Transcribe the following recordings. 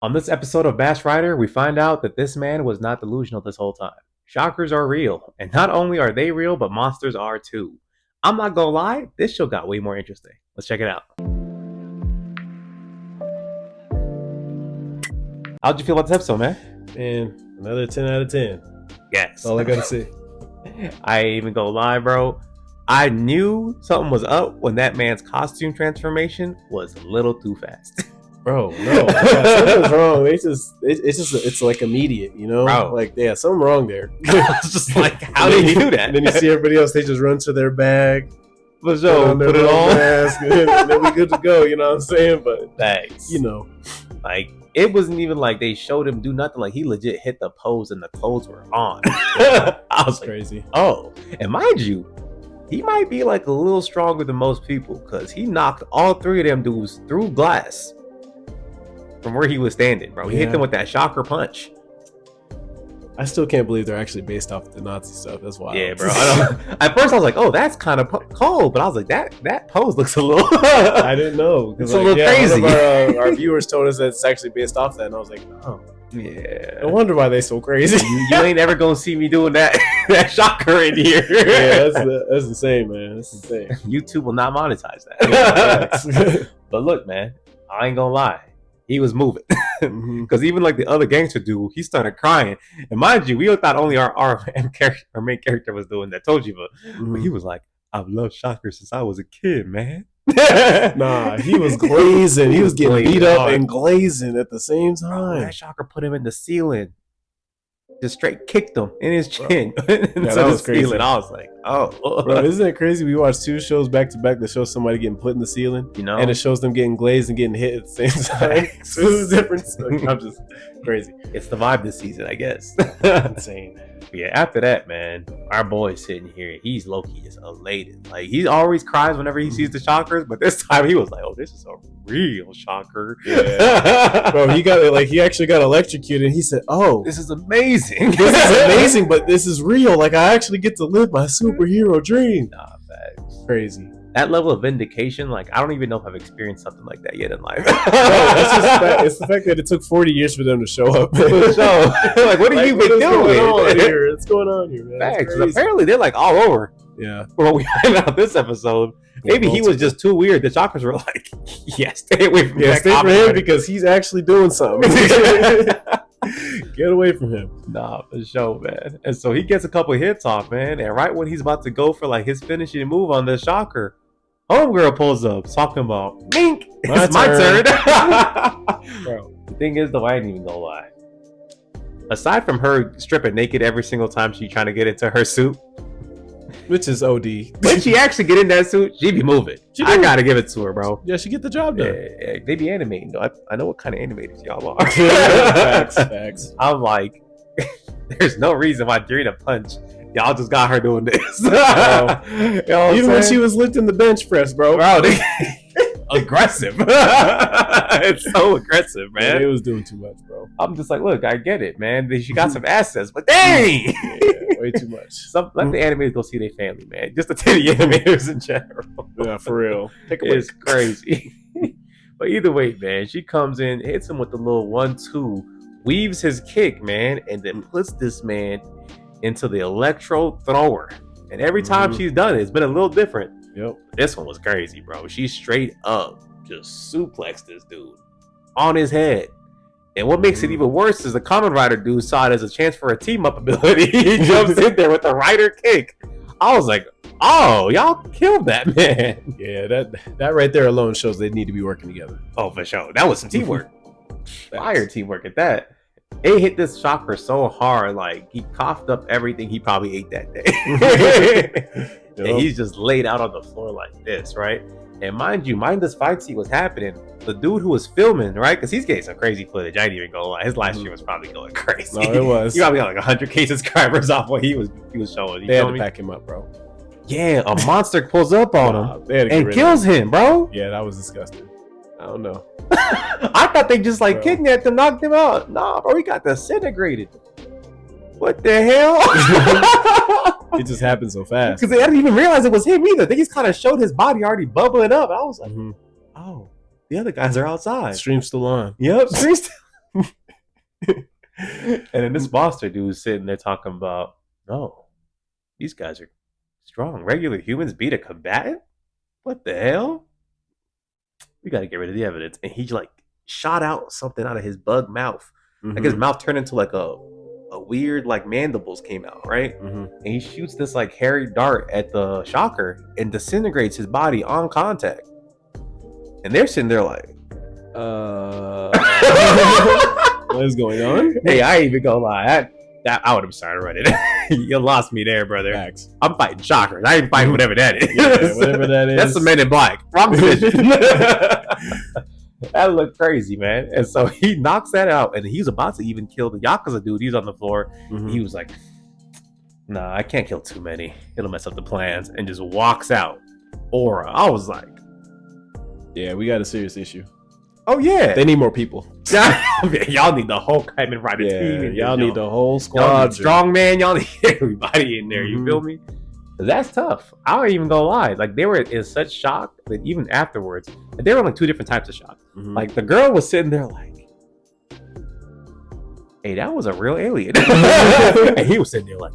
On this episode of Bash Rider, we find out that this man was not delusional this whole time. Shockers are real, and not only are they real, but monsters are too. I'm not gonna lie, this show got way more interesting. Let's check it out. How'd you feel about this episode, man? Man, another 10 out of 10. Yes. That's all I gotta say. I ain't even gonna lie, bro. I knew something was up when that man's costume transformation was a little too fast. Bro, no. Something's wrong. It's like immediate, you know? Bro. Like, yeah, something wrong there. It's just like, how did you do that? And then you see everybody else, they just run to their bag, For sure, put it on, mask, and then we good to go, you know what I'm saying? But, thanks. you know. Like, it wasn't even like they showed him do nothing. Like, he legit hit the pose and the clothes were on. I was like, Crazy. oh. And mind you, he might be like a little stronger than most people because he knocked all three of them dudes through glass from where he was standing, bro. He hit them with that shocker punch. I still can't believe they're actually based off the Nazi stuff. That's wild. Yeah, bro. At first, I was like, "Oh, that's kind of cold," but I was like, "That pose looks a little." I didn't know. It's a little crazy. One of our viewers told us that it's actually based off that, and I was like, "Oh, yeah." no wonder why they so crazy. You ain't ever gonna see me doing that shocker in here. Yeah, that's insane, man. That's insane. YouTube will not monetize that. But look, man, I ain't gonna lie. He was moving because even like the other gangster dude, he started crying. And mind you, we thought only our main character was doing that Tojima, but he was like, "I've loved shockers since I was a kid, man." Nah, he was glazing. He was getting beat up and glazing at the same time. That shocker put him in the ceiling. Just straight kicked him in his chin. That was crazy. Ceiling. I was like, oh. Bro, isn't it crazy? We watched two shows back to back that show somebody getting put in the ceiling, you know, and it shows them getting glazed and getting hit at the same time. So it was different. I'm just crazy. It's the vibe this season, I guess. Insane, man. Yeah, after that, man, our boy's sitting here. He's low-key just elated. Like, he always cries whenever he sees the shockers, but this time he was like, "Oh, this is a real shocker." Yeah. Bro, he actually got electrocuted, and he said, "Oh, this is amazing. This is amazing, but this is real. Like, I actually get to live my superhero dream." Nah, facts. Crazy. That level of vindication, like, I don't even know if I've experienced something like that yet in life. It's the fact that it took 40 years for them to show up. So, like, what have you been doing? What's going on here, man? Facts. Apparently, they're like all over. Yeah. Well, we find out this episode, maybe he was just too weird. The shockers were like, "Yeah, stay away from him because he's actually doing something." Get away from him. Nah, for sure, man. And so he gets a couple hits off, man. And right when he's about to go for like his finishing move on the shocker, homegirl pulls up, talking about mink. It's my turn. Bro, the thing is, though, I ain't even gonna lie. Aside from her stripping naked every single time she's trying to get into her suit, which is OD. When she actually get in that suit, she be moving. I gotta give it to her, bro. Yeah, she get the job done. Yeah, they be animating, though. I know what kind of animators y'all are. Facts. I'm like, there's no reason why during a punch, y'all just got her doing this. Even when she was lifting the bench press, bro. They aggressive. It's so aggressive, man. Yeah, they was doing too much, bro. I'm just like, look, I get it, man. She got some assets, but dang! Way too much. Let the animators go see their family, man. Just to tell the animators in general. Yeah, for real. It's crazy. But either way, man, she comes in, hits him with the little 1-2, weaves his kick, man, and then puts this man into the electro thrower. And every time she's done it, it's been a little different. Yep. This one was crazy, bro. She straight up just suplexed this dude on his head. And what makes it even worse is the Kamen Rider dude saw it as a chance for a team-up ability. He jumps in there with the rider kick. I was like, oh, y'all killed that man. Yeah, that right there alone shows they need to be working together. Oh, for sure. That was some teamwork. Fire teamwork at that. It hit this shocker so hard, like he coughed up everything he probably ate that day. And he's just laid out on the floor like this, right? And mind this fight scene was happening, the dude who was filming, right? Because he's getting some crazy footage. I ain't even gonna lie. His live stream was probably going crazy. No, it was. He probably got like 100K subscribers off what he was showing. They had to back him up, bro. Yeah, a monster pulls up on him and kills him, bro. Yeah, that was disgusting. I don't know. I thought they just like kidnapped him, knocked him out. Nah, bro, he got disintegrated. What the hell? It just happened so fast. Because I didn't even realize it was him either. They just kind of showed his body already bubbling up. I was like, oh, the other guys are outside. Stream's still on. Yep. And then this monster dude sitting there talking about, no, these guys are strong. Regular humans beat a combatant? What the hell? We got to get rid of the evidence. And he like shot out something out of his bug mouth. Like his mouth turned into like a weird like mandibles came out, right? And he shoots this like hairy dart at the shocker and disintegrates his body on contact. And they're sitting there like, what is going on? Hey, I ain't even gonna lie. I would have started running. You lost me there, brother. Facts. I'm fighting shockers. I ain't fighting whatever that is. Yeah, whatever that is. That's the Men in Black. Wrong decision. That looked crazy, man. And so he knocks that out, and he's about to even kill the Yakuza dude. He's on the floor. He was like, nah, I can't kill too many. It'll mess up the plans. And just walks out. Aura. I was like, yeah, we got a serious issue. Oh, yeah. They need more people. Y'all need the whole Kamen Rider team. Y'all need the whole squad. Strong man. Y'all need everybody in there. You feel me? That's tough. I ain't even gonna lie. Like, they were in such shock that even afterwards, they were in like two different types of shock. Like, the girl was sitting there like, hey, that was a real alien. And he was sitting there like,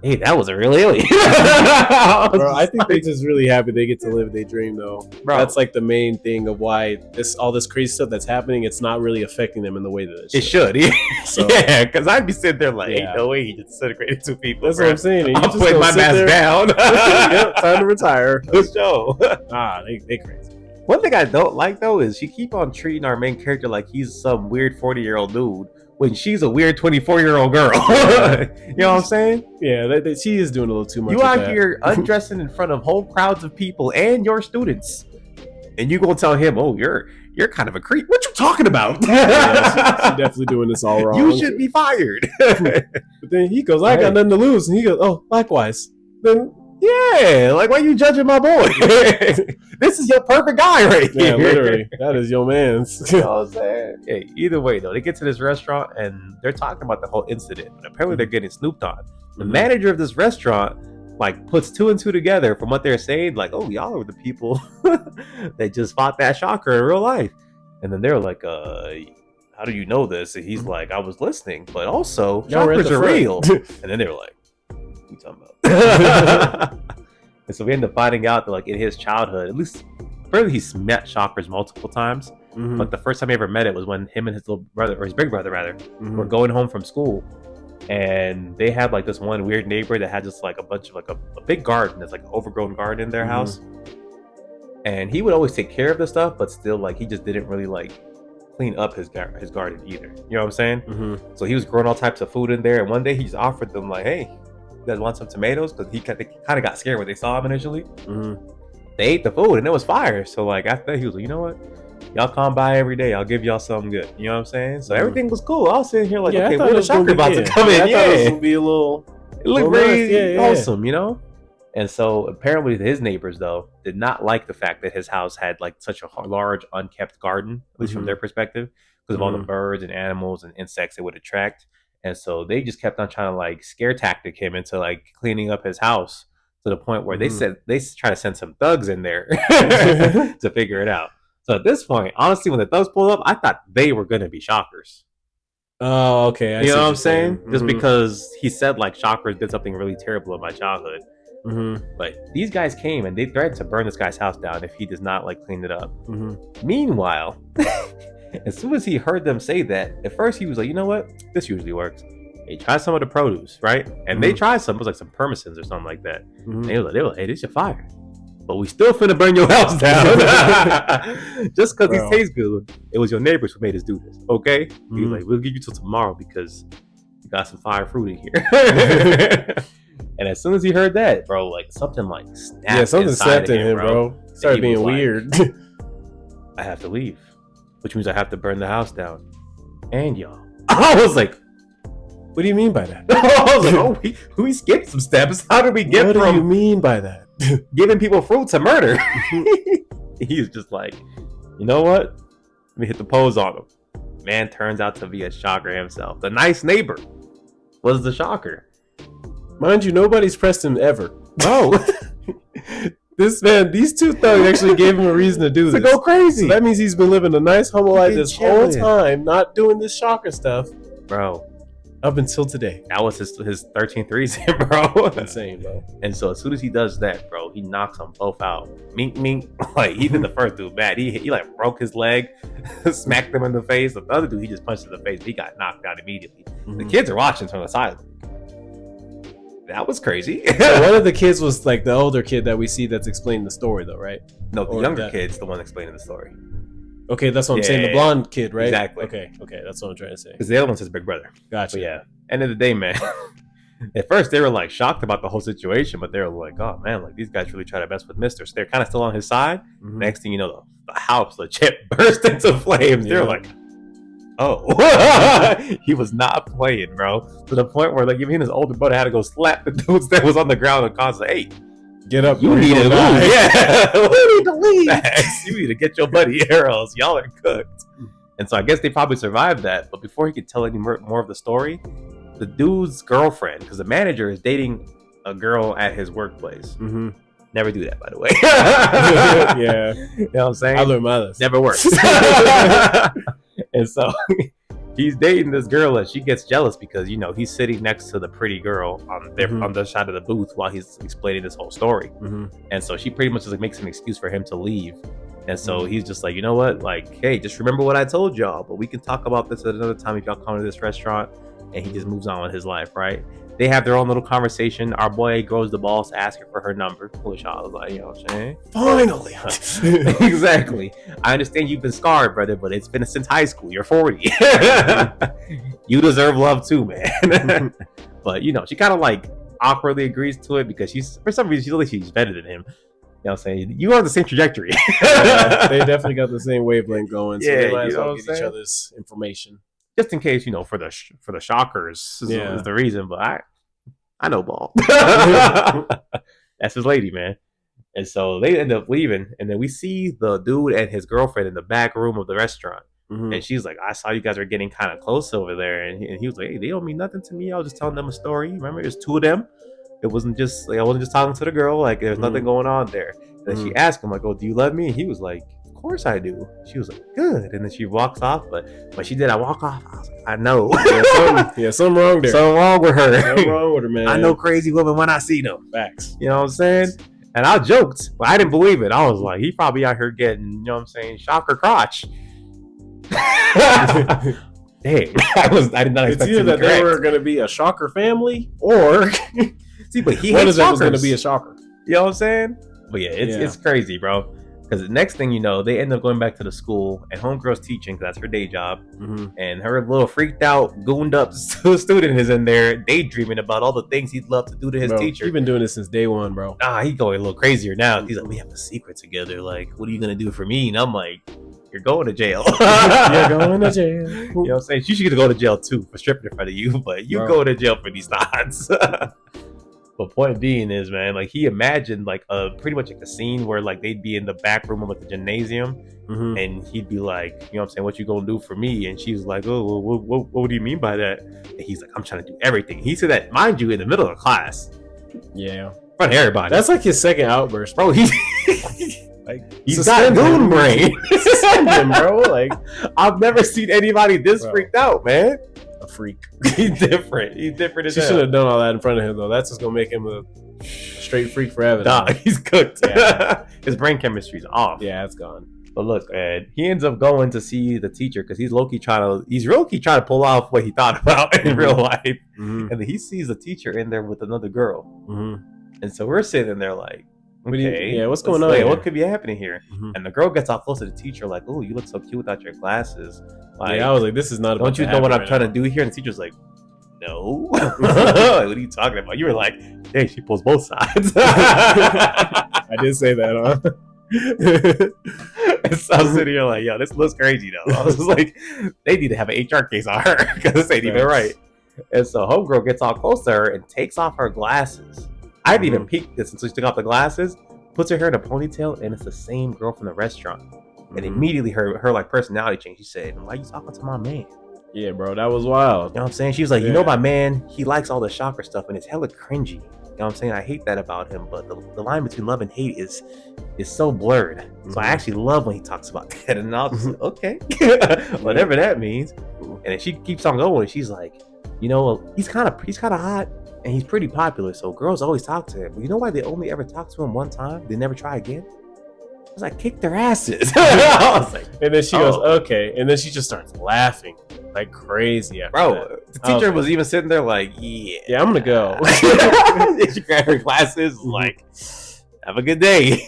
hey, that was a real alien. Bro, I think they're just really happy they get to live their dream, though. Bro, that's like the main thing of why all this crazy stuff that's happening, it's not really affecting them in the way that it should. So, yeah, because I'd be sitting there like, ain't no way he just disintegrated two people. That's what I'm saying. I'm putting my mask down. Yep, time to retire. Good show. They crazy. One thing I don't like, though, is she keep on treating our main character like he's some weird 40-year-old dude when she's a weird 24-year-old girl. You know what I'm saying? Yeah, she is doing a little too much. You out here undressing in front of whole crowds of people and your students, and you gonna tell him, "Oh, you're kind of a creep." What you talking about? Yeah, she definitely doing this all wrong. You should be fired. But then he goes, "I got nothing to lose," and he goes, "Oh, likewise." Then yeah, like, why you judging my boy? This is your perfect guy right here. Yeah, literally. That is your man's. You know what I'm saying? Hey, either way, though, they get to this restaurant and they're talking about the whole incident. But apparently they're getting snooped on. The manager of this restaurant, like, puts two and two together from what they're saying. Like, oh, y'all are the people that just fought that shocker in real life. And then they're like, how do you know this? And he's like, I was listening. But also, shockers are real. And then they were like, what you talking about? And so we end up finding out that, like, in his childhood, at least apparently he's met shockers multiple times. But the first time he ever met it was when him and his little brother, or his big brother rather, were going home from school, and they had like this one weird neighbor that had just like a bunch of like a big garden, that's like an overgrown garden in their house, and he would always take care of the stuff, but still, like, he just didn't really like clean up his garden either. You know what I'm saying? So he was growing all types of food in there, and one day he just offered them like, hey, you guys want some tomatoes? Because they kind of got scared when they saw him initially. They ate the food and it was fire. So like after that, he was like, you know what? Y'all come by every day. I'll give y'all something good. You know what I'm saying? So everything was cool. I was sitting here like, okay, when the shocker about to come in? I thought it was gonna be a little. It looked really awesome, you know. And so apparently his neighbors though did not like the fact that his house had like such a large unkept garden, at least from their perspective, because of all the birds and animals and insects it would attract. And so they just kept on trying to like scare tactic him into like cleaning up his house to the point where they said they try to send some thugs in there to figure it out. So at this point, honestly, when the thugs pulled up, I thought they were going to be shockers. Oh, okay. You know what I'm saying? Just because he said like shockers did something really terrible in my childhood. But these guys came and they threatened to burn this guy's house down if he does not like clean it up. Meanwhile, as soon as he heard them say that, at first he was like, you know what? This usually works. He tried some of the produce, right? And they tried some, it was like some permisons or something like that. And they were like, hey, this is fire. But we still finna burn your house down. Just because these taste good. It was your neighbors who made us do this, okay? He was like, we'll give you till tomorrow because you got some fire fruit in here. And as soon as he heard that, bro, like something like snapped. Yeah, something snapped in him, bro. Started being weird. Like, I have to leave, which means I have to burn the house down. And y'all, I was like, what do you mean by that? I was like, oh, we skipped some steps. How did we get what from? What do you mean by that? Giving people fruit to murder. He's just like, you know what? Let me hit the pose on him. Man turns out to be a shocker himself. The nice neighbor was the shocker. Mind you, nobody's pressed him ever. Oh. These two thugs actually gave him a reason to do this. To go crazy. So that means he's been living a nice, humble life this whole time, not doing this shocker stuff. bro. Up until today. That was his 13th reason, bro. Insane, bro. And so as soon as he does that, bro, he knocks them both out. Mink, mink. Like, he did the first dude bad. He like broke his leg, smacked him in the face. The other dude, he just punched in the face. He got knocked out immediately. The kids are watching from the side. That was crazy. So one of the kids was like the older kid that we see that's explaining the story, though, right? No, the younger kid's the one explaining the story. Okay, that's what I'm saying. The blonde kid, right? Exactly. Okay, that's what I'm trying to say. Because the other one's his big brother. Gotcha. But yeah, end of the day, man. At first, they were like shocked about the whole situation, but they were like, "Oh man, like these guys really try to mess with Mister." So they're kind of still on his side. Next thing you know, the house legit burst into flames. They're like, "Oh, he was not playing, bro." To the point where like even his older brother had to go slap the dudes that was on the ground and cause like, "Hey, get up! You need to leave. Yeah, we need to leave. You need to get your buddy arrows. Y'all are cooked." And so I guess they probably survived that. But before he could tell any more of the story, the dude's girlfriend, because the manager is dating a girl at his workplace. Never do that, by the way. Yeah, you know what I'm saying? I learned my lesson. Never works. And so he's dating this girl, and she gets jealous because he's sitting next to the pretty girl on the side of the booth while he's explaining this whole story. And so she pretty much just like makes an excuse for him to leave. And so he's just like, you know what? Like, hey, just remember what I told y'all, but we can talk about this at another time if y'all come to this restaurant. And he just moves on with his life, right? They have their own little conversation. Our boy grows the balls to ask her for her number, which I was like, you know what I'm saying? Finally. Exactly. I understand you've been scarred, brother, but it's been since high school. You're 40. You deserve love too, man. But, she kind of like awkwardly agrees to it because for some reason, she's better than him. You know what I'm saying? You are on the same trajectory. Yeah, they definitely got the same wavelength going. So they might as well get each other's information. Just in case, for the shockers is the reason. But I know ball. That's his lady, man. And so they end up leaving. And then we see the dude and his girlfriend in the back room of the restaurant. And she's like, I saw you guys were getting kind of close over there. And he was like, hey, they don't mean nothing to me. I was just telling them a story. Remember, there's two of them. It wasn't just like I wasn't just talking to the girl. Like there's nothing going on there. And then she asked him like, "Oh, do you love me?" And he was like, "Of course I do." She was like, "Good." And then she walks off. But when she did, I walk off. I was like, I know. Something wrong there. Something wrong with her. Something wrong with her, man. I know crazy women when I see them. Facts. You know what I'm saying? And I joked, but I didn't believe it. I was like, he probably out here getting, you know what I'm saying, shocker crotch. Dang, I did not expect it's either that they were going to be a shocker family or see, but he one hates of them shockers. was going to be a shocker. You know what I'm saying? But yeah, it's crazy, bro. Because the next thing you know, they end up going back to the school, and homegirl's teaching because that's her day job. And her little freaked out, gooned up student is in there daydreaming about all the things he'd love to do to his teacher. He's been doing this since day one, bro. He's going a little crazier now. He's like, we have a secret together. Like, what are you going to do for me? And I'm like, you're going to jail. You're going to jail. You know what I'm saying? She should go to jail too for stripping in front of you, but you go to jail for these thoughts. But point being is, man, like he imagined like pretty much like a scene where like they'd be in the back room of like the gymnasium, and he'd be like, you know what I'm saying, what you gonna do for me? And she's like, oh, well, what do you mean by that? And he's like, I'm trying to do everything. He said that, mind you, in the middle of class. Yeah. In front of everybody. That's like his second outburst, bro. He's got goon brain. Suspend him, bro. Like I've never seen anybody this freaked out, man. A freak. He's different. He's different as hell. She should have done all that in front of him, though. That's just gonna make him a straight freak forever. Nah, he's cooked. Yeah. His brain chemistry's off. Yeah, it's gone. But look, he ends up going to see the teacher because he's low-key trying to pull off what he thought about in real life. And then he sees the teacher in there with another girl. And so we're sitting there like, okay, what's going on? What could be happening here? And the girl gets all close to the techer, like, "Oh, you look so cute without your glasses." Like, I was like, "This is not." Don't you know what I'm trying to do here? And the teacher's like, "No." Like, what are you talking about? You were like, "Hey, she pulls both sides." I did say that, huh? And so I'm sitting here like, "Yo, this looks crazy though." I was like, "They need to have an HR case on her because this ain't even right." And so homegirl gets all close to her and takes off her glasses. I didn't even peek this until she took off the glasses, puts her hair in a ponytail, and it's the same girl from the restaurant. And immediately her like personality changed. She said, "Why you talking to my man?" Yeah, bro, that was wild. You know what I'm saying? She was like, "You know my man, he likes all the shocker stuff and it's hella cringy." know what I'm saying? I hate that about him, but the line between love and hate is so blurred. Mm-hmm. So I actually love when he talks about that. And I'll just like, okay, whatever that means. And then she keeps on going. And she's like, you know, he's kind of hot and he's pretty popular. So girls always talk to him. But you know why they only ever talk to him one time? They never try again? I was like, kick their asses. I was like, and then she goes, okay. And then she just starts laughing like crazy. Bro, the teacher was even sitting there like, yeah, I'm going to go. She grabbed her glasses, like, have a good day.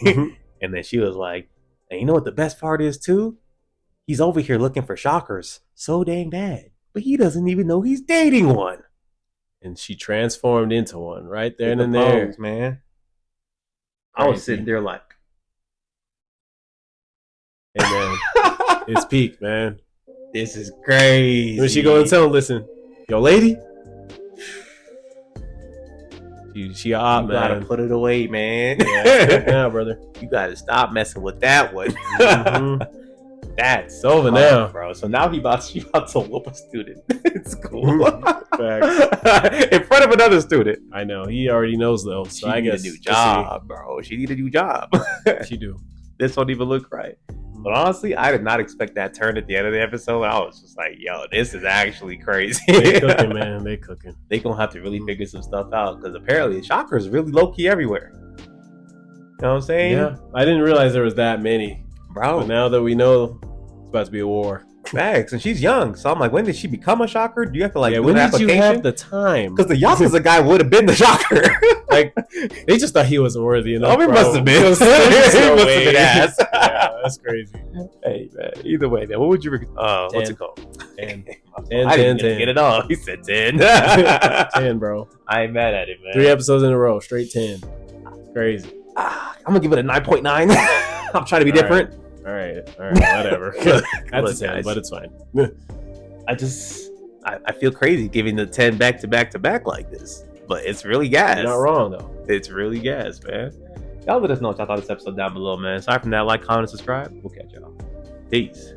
And then she was like, and you know what the best part is too? He's over here looking for shockers so dang bad, but he doesn't even know he's dating one. And she transformed into one right there and there, man. Crazy. I was sitting there like, hey man, it's peak, man. This is crazy. When she go and tell him, listen, yo, lady, she man. You gotta put it away, man. Yeah, now, brother. You gotta stop messing with that one. That's over now, bro. So now she about to whoop a student. It's cool. In front of another student. I know. He already knows though. So I guess a new job, bro. She need a new job. She do. This don't even look right. But honestly, I did not expect that turn at the end of the episode. I was just like, yo, this is actually crazy. They cooking, man. They cooking. They gonna have to really figure some stuff out because apparently the shocker is really low-key everywhere. You know what I'm saying? Yeah. I didn't realize there was that many. Bro. But now that we know, it's about to be a war. Facts. And she's young. So I'm like, when did she become a shocker? Do you have to like do when an did you have the time? Because the Yakuza guy would have been the shocker. Like, they just thought he wasn't worthy enough. Oh, he must have been. He must have been ass. Yeah, that's crazy. Hey, man. Either way, then what would you what's it called? 10. I didn't get it all. He said 10. 10, bro. I ain't mad at it, man. 3 episodes in a row, straight 10. Crazy. I'm gonna give it a 9.9. I'm trying to be different. All right, whatever. That's a 10, but it's fine. I feel crazy giving the 10 back to back like this, but it's really gas. You're not wrong though. It's really gas, man. Y'all let us know what y'all thought of this episode down below, man. Aside from that, like, comment, and subscribe. We'll catch y'all. Peace.